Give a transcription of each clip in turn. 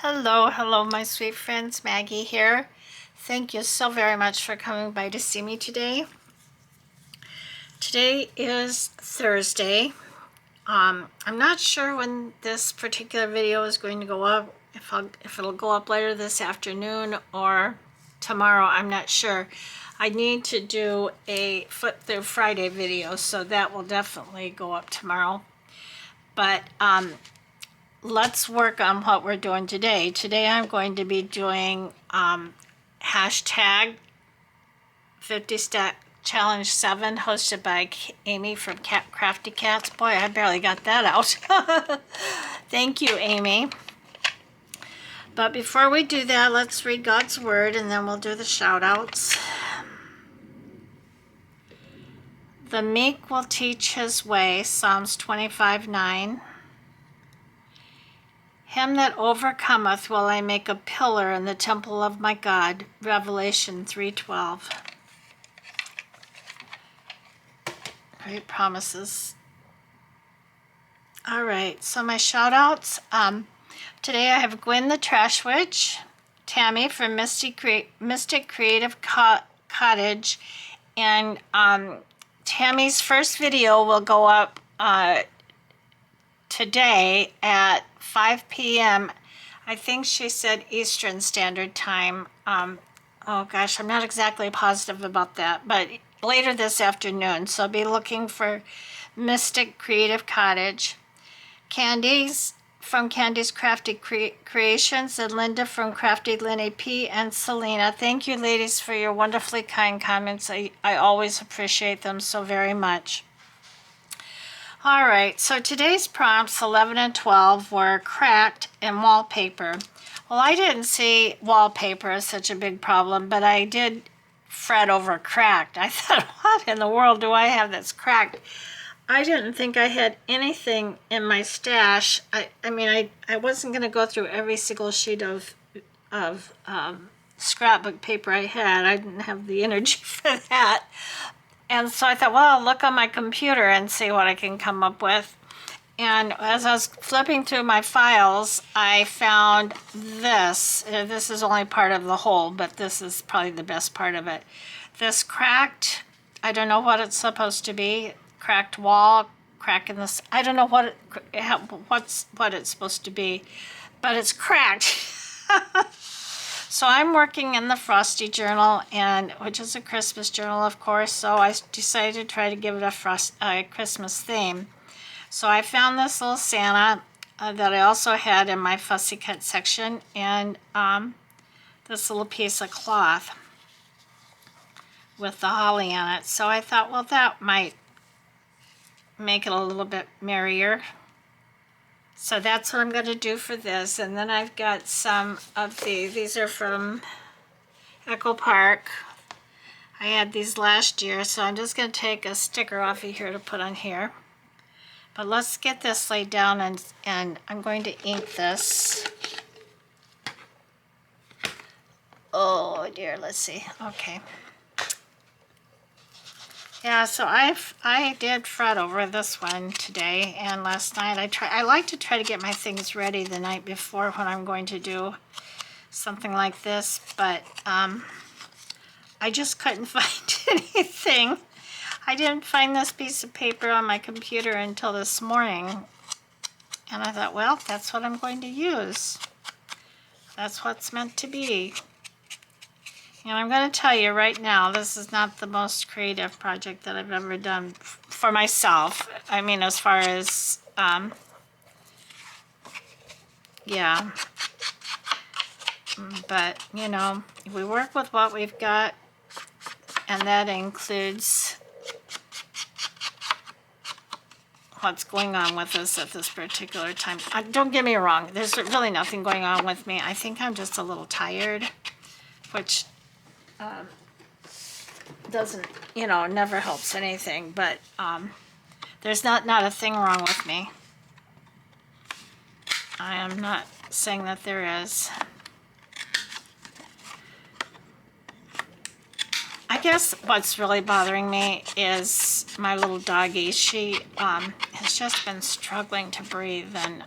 Hello, my sweet friends. Maggie here. Thank you so very much for coming by to see me today. Today is Thursday. I'm not sure when this particular video is going to go up, if it'll go up later this afternoon or tomorrow, I'm not sure. I need to do a Flip Through Friday video, so that will definitely go up tomorrow. But let's work on what we're doing today. Today I'm going to be doing hashtag 50 Stack Challenge 7 hosted by Amy from Crafty Cats. Boy, I barely got that out. Thank you, Amy. But before we do that, let's read God's Word and then we'll do the shout outs. The meek will teach his way, Psalms 25:9. Him that overcometh will I make a pillar in the temple of my God, Revelation 3:12. Great promises. All right, so my shout outs. Today I have Gwen the Trash Witch, Tammy from Mystic Creative Cottage, and Tammy's first video will go up today at 5 p.m. I think she said Eastern Standard Time. Oh gosh, I'm not exactly positive about that, but later this afternoon. So be looking for Mystic Creative Cottage. Candy's from Candy's Crafty Creations, and Linda from Crafty Linny P, and Selena. Thank you, ladies, for your wonderfully kind comments. I always appreciate them so very much. All right, so today's prompts 11 and 12 were cracked and wallpaper. Well, I didn't see wallpaper as such a big problem, but I did fret over cracked. I thought, what in the world do I have that's cracked? I didn't think I had anything in my stash. I wasn't going to go through every single sheet of scrapbook paper I had. I didn't have the energy for that. And so I thought, well, I'll look on my computer and see what I can come up with. And as I was flipping through my files, I found this. This is only part of the whole, but this is probably the best part of it. This cracked, I don't know what it's supposed to be. Cracked wall, crack in this. I don't know what it's supposed to be, but it's cracked. So I'm working in the Frosty Journal, which is a Christmas journal, of course, so I decided to try to give it a Christmas theme. So I found this little Santa that I also had in my fussy cut section, and this little piece of cloth with the holly on it. So I thought, well, that might make it a little bit merrier. So that's what I'm going to do for this. And then I've got some of these are from Echo Park. I had these last year, so I'm just going to take a sticker off of here to put on here. But let's get this laid down, and I'm going to ink this. Oh dear, let's see. Okay. Yeah, so I did fret over this one today, and last night I like to try to get my things ready the night before when I'm going to do something like this, but I just couldn't find anything. I didn't find this piece of paper on my computer until this morning, and I thought, well, that's what I'm going to use. That's what's meant to be. And I'm going to tell you right now, this is not the most creative project that I've ever done for myself. I mean, as far as, yeah. But, you know, we work with what we've got, and that includes what's going on with us at this particular time. Don't get me wrong, there's really nothing going on with me. I think I'm just a little tired, which doesn't, you know, never helps anything, but there's not a thing wrong with me. I am not saying that there is. I guess what's really bothering me is my little doggie. She has just been struggling to breathe, and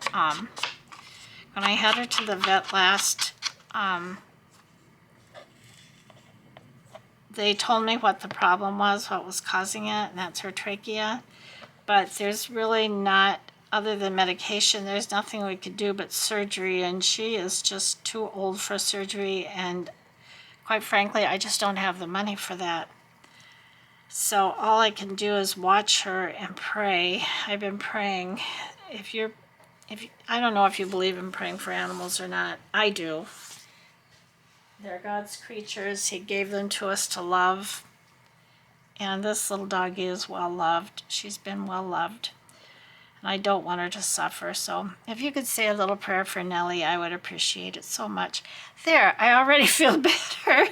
when I had her to the vet last, they told me what the problem was, what was causing it, and that's her trachea. But there's really not, other than medication, there's nothing we could do but surgery, and she is just too old for surgery, and quite frankly, I just don't have the money for that. So all I can do is watch her and pray. I've been praying. I don't know if you believe in praying for animals or not. I do. They're God's creatures. He gave them to us to love. And this little doggie is well loved. She's been well loved. And I don't want her to suffer. So if you could say a little prayer for Nellie, I would appreciate it so much. There, I already feel better.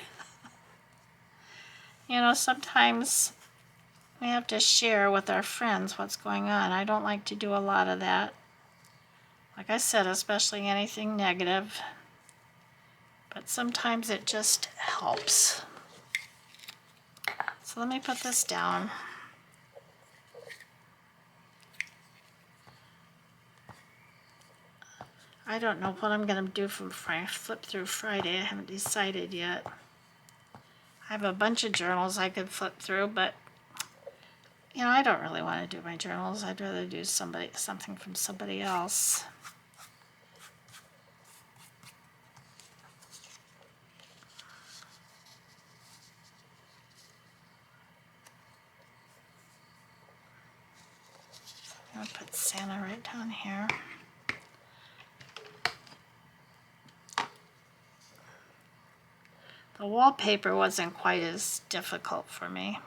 You know, sometimes we have to share with our friends what's going on. I don't like to do a lot of that. Like I said, especially anything negative. But sometimes it just helps. So let me put this down. I don't know what I'm going to do from flip through Friday. I haven't decided yet. I have a bunch of journals I could flip through, but you know, I don't really want to do my journals. I'd rather do something from somebody else. I'm going to put Santa right down here. The wallpaper wasn't quite as difficult for me.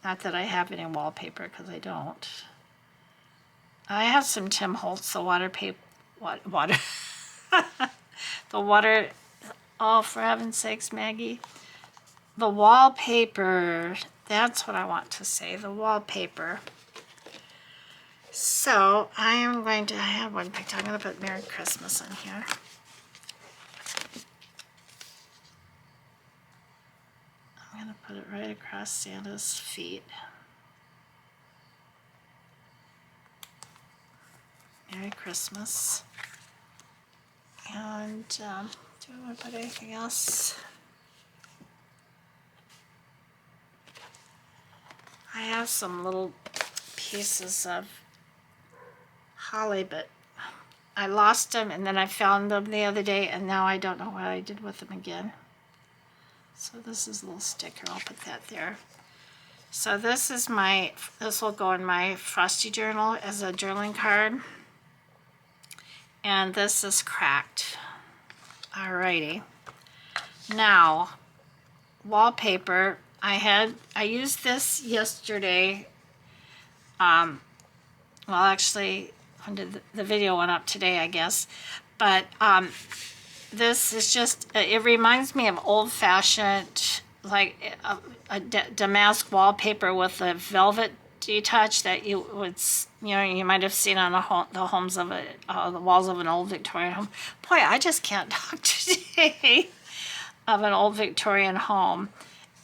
Not that I have any wallpaper, because I don't. I have some Tim Holtz, the water, oh, for heaven's sakes, Maggie. The wallpaper, that's what I want to say, the wallpaper. So I have one picture. I'm going to put Merry Christmas on here. I'm going to put it right across Santa's feet. Merry Christmas. And do I want to put anything else? I have some little pieces of holly, but I lost them and then I found them the other day, and now I don't know what I did with them again. So this is a little sticker. I'll put that there. So this will go in my Frosty journal as a journaling card. And this is cracked. Alrighty. Now, wallpaper. I used this yesterday. Well, actually, when did the video went up today, I guess. But this is just, it reminds me of old-fashioned, like a damask wallpaper with a velvet detach that you would, you might have seen on the homes of the walls of an old Victorian home. Boy, I just can't talk today. Of an old Victorian home.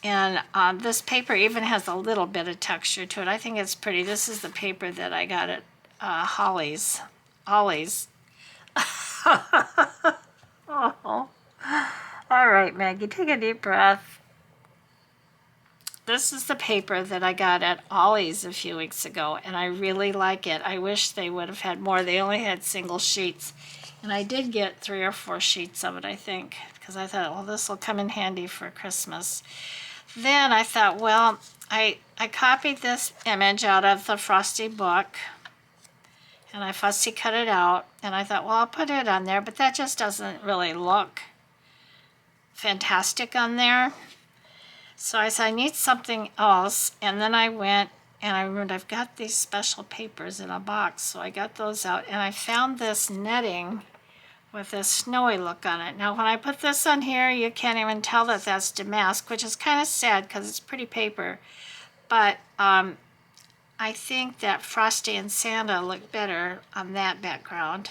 And this paper even has a little bit of texture to it. I think it's pretty. This is the paper that I got at Ollie's. Oh. All right, Maggie, take a deep breath. This is the paper that I got at Ollie's a few weeks ago, and I really like it. I wish they would have had more. They only had single sheets, and I did get 3 or 4 sheets of it, I think, because I thought, well, this will come in handy for Christmas. Then I thought, well, I copied this image out of the Frosty book, and I fussy cut it out, and I thought, well, I'll put it on there, but that just doesn't really look fantastic on there. So I said, I need something else, and then I went, and I remembered I've got these special papers in a box, so I got those out, and I found this netting with this snowy look on it. Now, when I put this on here, you can't even tell that that's damask, which is kind of sad because it's pretty paper. But I think that Frosty and Santa look better on that background.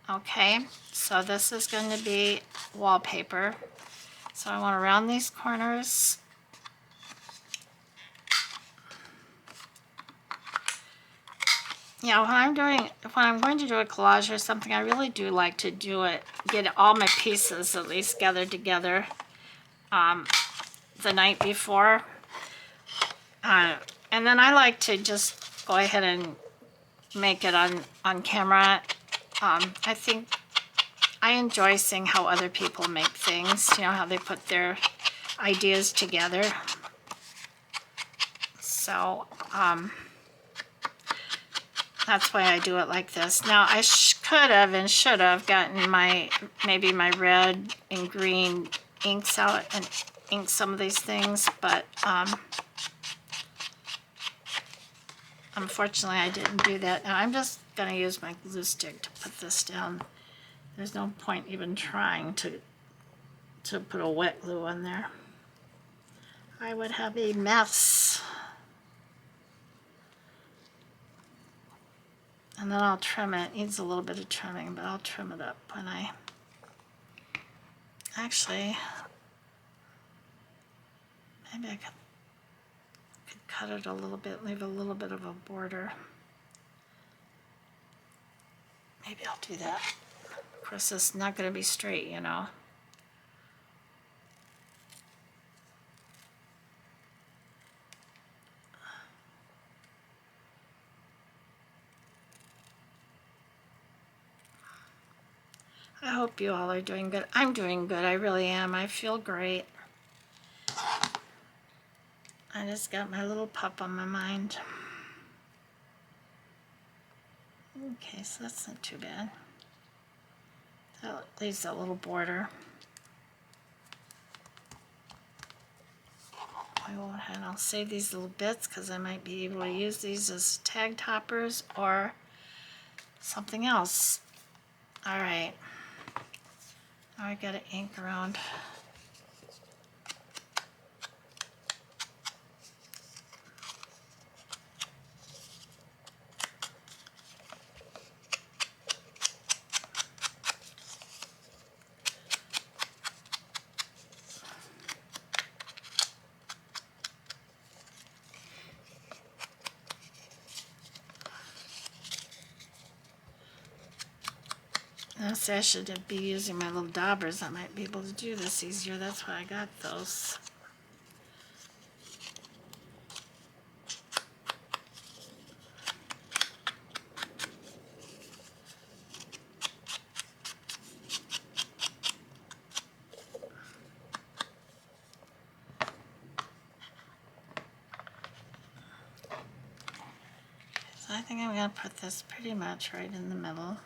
Okay, so this is going to be wallpaper. So I want to round these corners. Yeah, when I'm going to do a collage or something, I really do like to do it, get all my pieces at least gathered together the night before. And then I like to just go ahead and make it on camera. I think I enjoy seeing how other people make things, you know, how they put their ideas together. So, that's why I do it like this. Now, I could have and should have gotten maybe my red and green inks out and ink some of these things, but unfortunately I didn't do that. Now I'm just going to use my glue stick to put this down. There's no point even trying to put a wet glue on there. I would have a mess. And then I'll trim it. It needs a little bit of trimming, but I'll trim it up when I... Actually, maybe I could cut it a little bit, leave a little bit of a border. Maybe I'll do that. Of course, it's not going to be straight, you know. I hope you all are doing good. I'm doing good. I really am. I feel great. I just got my little pup on my mind. Okay, so that's not too bad. That leaves that little border. I go ahead and I'll save these little bits because I might be able to use these as tag toppers or something else. All right. Now I got to ink around. Honestly, I should be using my little daubers. I might be able to do this easier. That's why I got those. So I think I'm going to put this pretty much right in the middle.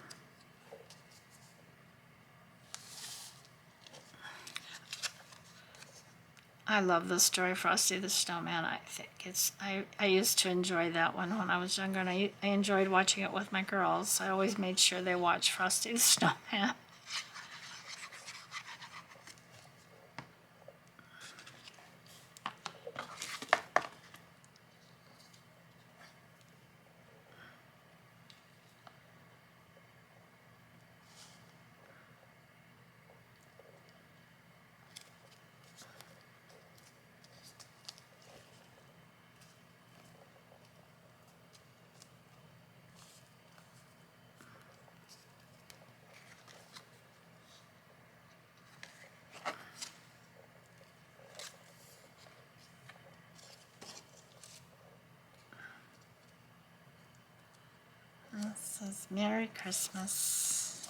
I love the story Frosty the Snowman. I think I used to enjoy that one when I was younger, and I enjoyed watching it with my girls. I always made sure they watched Frosty the Snowman. This says Merry Christmas.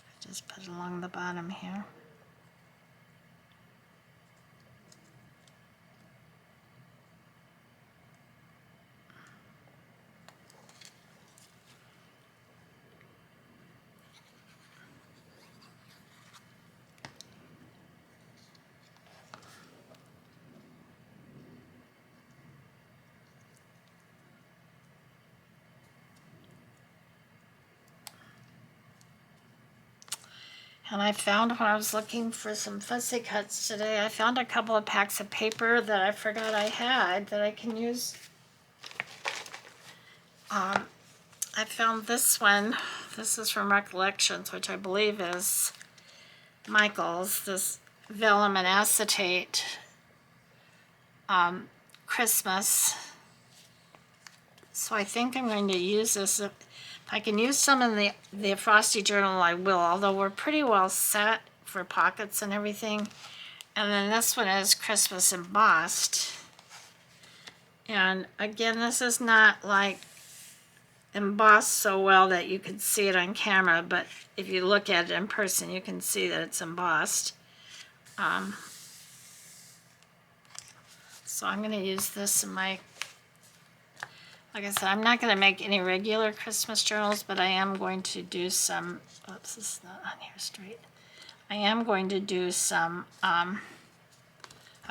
I just put it along the bottom here. And I found when I was looking for some fussy cuts today, I found a couple of packs of paper that I forgot I had that I can use. I found this one. This is from Recollections, which I believe is Michael's. This vellum and acetate Christmas. So I think I'm going to use this. If I can use some in the Frosty Journal, I will, although we're pretty well set for pockets and everything. And then this one is Christmas embossed. And again, this is not like embossed so well that you can see it on camera, but if you look at it in person, you can see that it's embossed. So I'm going to use this in my, like I said, I'm not going to make any regular Christmas journals, but I am going to do some, oops, this is not on here straight. I am going to do some, a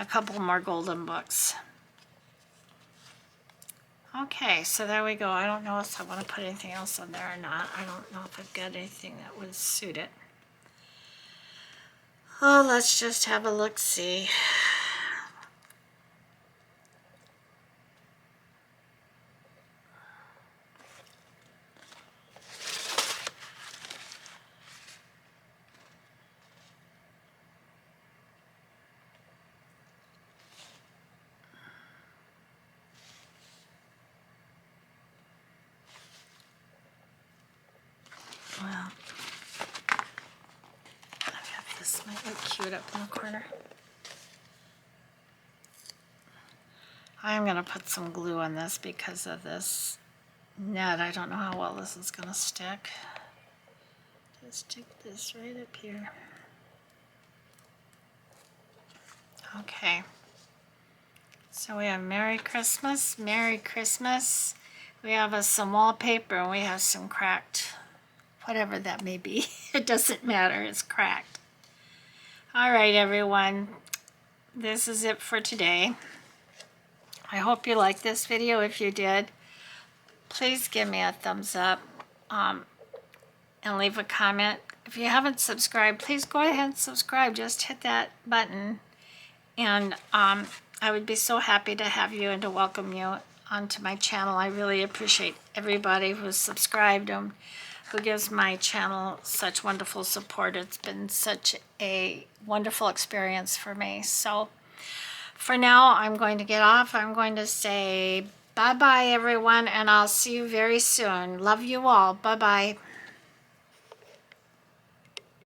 couple more golden books. Okay, so there we go. I don't know if I want to put anything else on there or not. I don't know if I've got anything that would suit it. Oh, let's just have a look-see. Well, I have this might look cute up in the corner. I'm going to put some glue on this because of this net. I don't know how well this is going to stick. Just stick this right up here. Okay. So we have Merry Christmas, Merry Christmas. We have some wallpaper and we have some cracked, whatever that may be. It doesn't matter, it's cracked. All right, everyone. This is it for today. I hope you liked this video. If you did, please give me a thumbs up and leave a comment. If you haven't subscribed, please go ahead and subscribe. Just hit that button. And I would be so happy to have you and to welcome you onto my channel. I really appreciate everybody who's subscribed and who gives my channel such wonderful support. It's been such a wonderful experience for me. So for now, I'm going to get off. I'm going to say bye-bye, everyone, and I'll see you very soon. Love you all. Bye-bye.